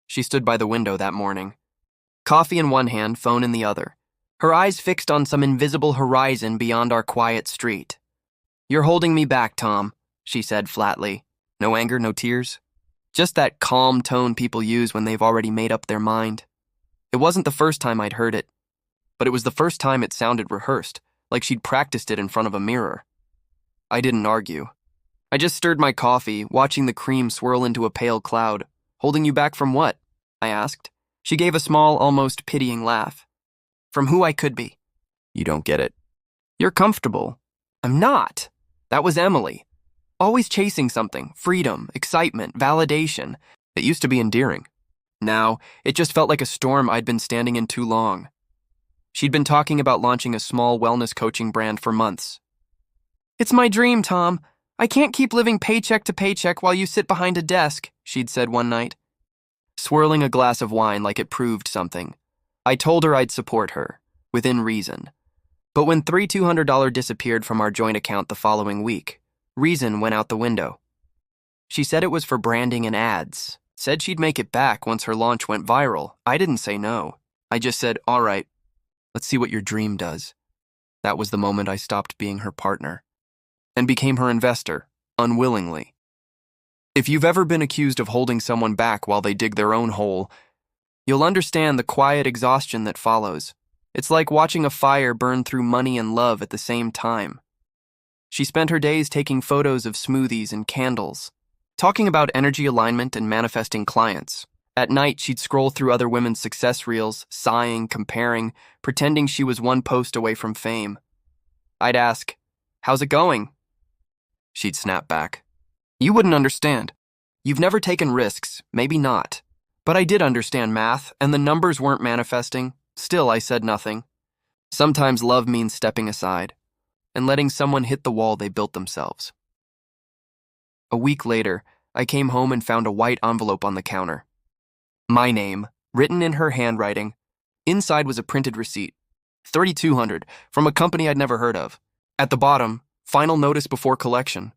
She stood by the window that morning, coffee in one hand, phone in the other, her eyes fixed on some invisible horizon beyond our quiet street. "You're holding me back, Tom," she said flatly. No anger, no tears. Just that calm tone people use when they've already made up their mind. It wasn't the first time I'd heard it, but it was the first time it sounded rehearsed, like she'd practiced it in front of a mirror. I didn't argue. I just stirred my coffee, watching the cream swirl into a pale cloud. "Holding you back from what?" I asked. She gave a small, almost pitying laugh. "From who I could be." "You don't get it." "You're comfortable." "I'm not." That was Emily. Always chasing something, freedom, excitement, validation. It used to be endearing. Now, it just felt like a storm I'd been standing in too long. She'd been talking about launching a small wellness coaching brand for months. "It's my dream, Tom. I can't keep living paycheck to paycheck while you sit behind a desk," she'd said one night, swirling a glass of wine like it proved something. I told her I'd support her, within reason. But when $200 disappeared from our joint account the following week, reason went out the window. She said it was for branding and ads, said she'd make it back once her launch went viral. I didn't say no. I just said, "All right, let's see what your dream does." That was the moment I stopped being her partner and became her investor, unwillingly. If you've ever been accused of holding someone back while they dig their own hole, you'll understand the quiet exhaustion that follows. It's like watching a fire burn through money and love at the same time. She spent her days taking photos of smoothies and candles, talking about energy alignment and manifesting clients. At night, she'd scroll through other women's success reels, sighing, comparing, pretending she was one post away from fame. I'd ask, "How's it going?" She'd snap back, "You wouldn't understand. You've never taken risks, maybe not. But I did understand math, and the numbers weren't manifesting. Still, I said nothing." Sometimes love means stepping aside and letting someone hit the wall they built themselves. A week later, I came home and found a white envelope on the counter. My name, written in her handwriting. Inside was a printed receipt, $3,200, from a company I'd never heard of. At the bottom, final notice before collection.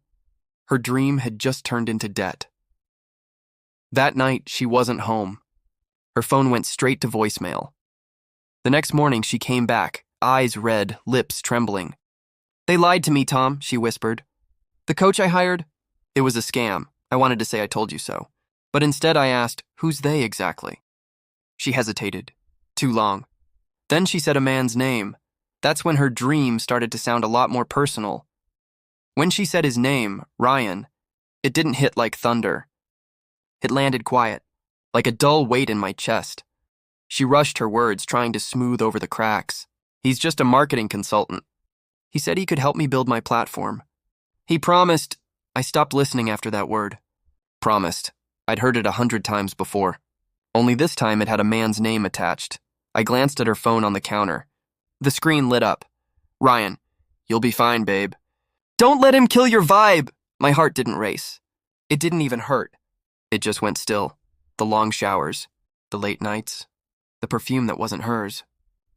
Her dream had just turned into debt. That night, she wasn't home. Her phone went straight to voicemail. The next morning, she came back, eyes red, lips trembling. "They lied to me, Tom," she whispered. "The coach I hired? It was a scam. I wanted to say I told you so. But instead I asked, who's they exactly?" She hesitated. Too long. Then she said a man's name. That's when her dream started to sound a lot more personal. When she said his name, Ryan, it didn't hit like thunder. It landed quiet, like a dull weight in my chest. She rushed her words, trying to smooth over the cracks. "He's just a marketing consultant. He said he could help me build my platform. He promised." I stopped listening after that word. Promised. I'd heard it 100 times before. Only this time it had a man's name attached. I glanced at her phone on the counter. The screen lit up. "Ryan, you'll be fine, babe." "Don't let him kill your vibe!" My heart didn't race. It didn't even hurt. It just went still. The long showers, the late nights, the perfume that wasn't hers.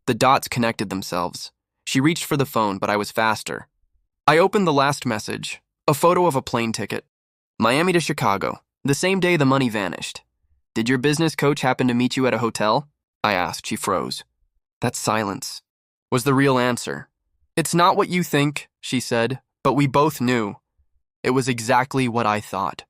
The dots connected themselves. She reached for the phone, but I was faster. I opened the last message, a photo of a plane ticket. Miami to Chicago, the same day the money vanished. "Did your business coach happen to meet you at a hotel?" I asked. She froze. That silence was the real answer. "It's not what you think," she said, but we both knew. It was exactly what I thought.